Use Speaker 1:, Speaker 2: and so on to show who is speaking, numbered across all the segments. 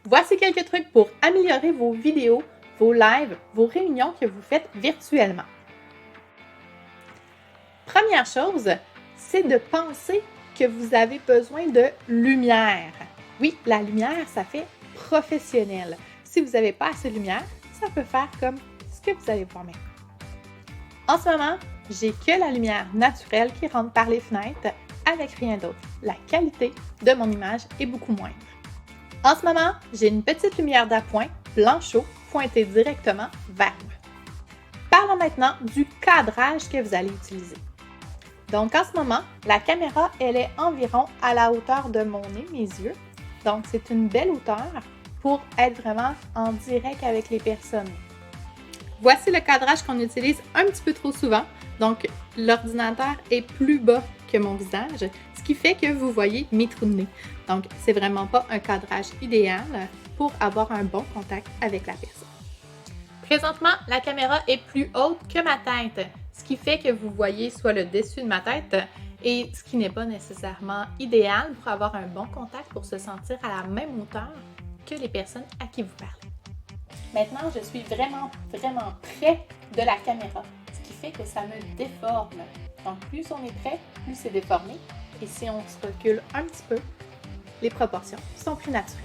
Speaker 1: Voici quelques trucs pour améliorer vos vidéos, vos lives, vos réunions que vous faites virtuellement. Première chose, c'est de penser que vous avez besoin de lumière. Oui, la lumière, ça fait professionnel. Si vous n'avez pas assez de lumière, ça peut faire comme ce que vous allez voir maintenant. En ce moment, j'ai que la lumière naturelle qui rentre par les fenêtres avec rien d'autre. La qualité de mon image est beaucoup moindre. En ce moment, j'ai une petite lumière d'appoint blanchot pointée directement vers moi. Parlons maintenant du cadrage que vous allez utiliser. Donc en ce moment, la caméra, elle est environ à la hauteur de mon nez, mes yeux. Donc c'est une belle hauteur pour être vraiment en direct avec les personnes. Voici le cadrage qu'on utilise un petit peu trop souvent. Donc l'ordinateur est plus bas que mon visage, ce qui fait que vous voyez mes trous de nez. Donc c'est vraiment pas un cadrage idéal pour avoir un bon contact avec la personne. Présentement, la caméra est plus haute que ma tête, ce qui fait que vous voyez soit le dessus de ma tête et ce qui n'est pas nécessairement idéal pour avoir un bon contact, pour se sentir à la même hauteur que les personnes à qui vous parlez. Maintenant, je suis vraiment près de la caméra, ce qui fait que ça me déforme. Donc, plus on est près, plus c'est déformé. Et si on se recule un petit peu, les proportions sont plus naturelles.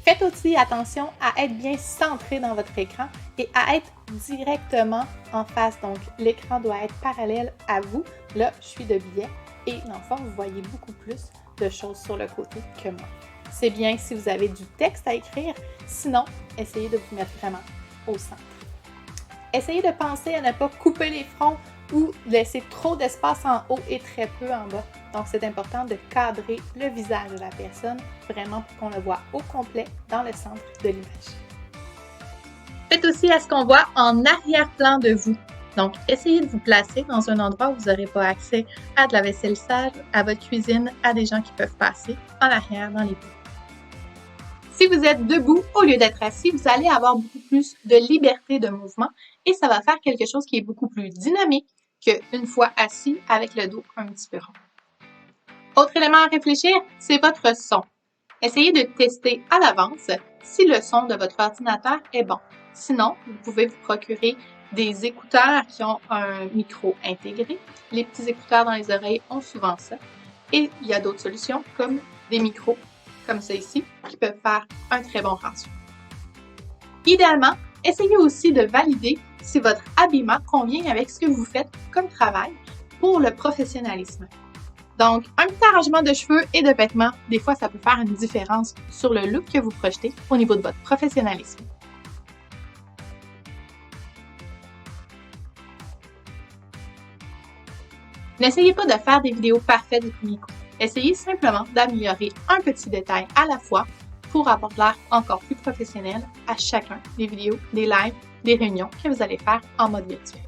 Speaker 1: Faites aussi attention à être bien centré dans votre écran et à être directement en face. Donc, l'écran doit être parallèle à vous. Là, je suis de biais et dans le fond, vous voyez beaucoup plus de choses sur le côté que moi. C'est bien si vous avez du texte à écrire. Sinon, essayez de vous mettre vraiment au centre. Essayez de penser à ne pas couper les fronts ou laisser trop d'espace en haut et très peu en bas. Donc, c'est important de cadrer le visage de la personne vraiment pour qu'on le voit au complet dans le centre de l'image. Faites aussi à ce qu'on voit en arrière-plan de vous. Donc, essayez de vous placer dans un endroit où vous n'aurez pas accès à de la vaisselle sale, à votre cuisine, à des gens qui peuvent passer en arrière dans les pots. Si vous êtes debout au lieu d'être assis, vous allez avoir beaucoup plus de liberté de mouvement et ça va faire quelque chose qui est beaucoup plus dynamique qu'une fois assis avec le dos un petit peu rond. Autre élément à réfléchir, c'est votre son. Essayez de tester à l'avance si le son de votre ordinateur est bon. Sinon, vous pouvez vous procurer des écouteurs qui ont un micro intégré. Les petits écouteurs dans les oreilles ont souvent ça. Et il y a d'autres solutions comme des micros comme ça ici, qui peuvent faire un très bon ratio. Idéalement, essayez aussi de valider si votre habillement convient avec ce que vous faites comme travail pour le professionnalisme. Donc, un petit arrangement de cheveux et de vêtements, des fois, ça peut faire une différence sur le look que vous projetez au niveau de votre professionnalisme. N'essayez pas de faire des vidéos parfaites du premier coup. Essayez simplement d'améliorer un petit détail à la fois pour avoir l'air encore plus professionnel à chacun des vidéos, des lives, des réunions que vous allez faire en mode virtuel.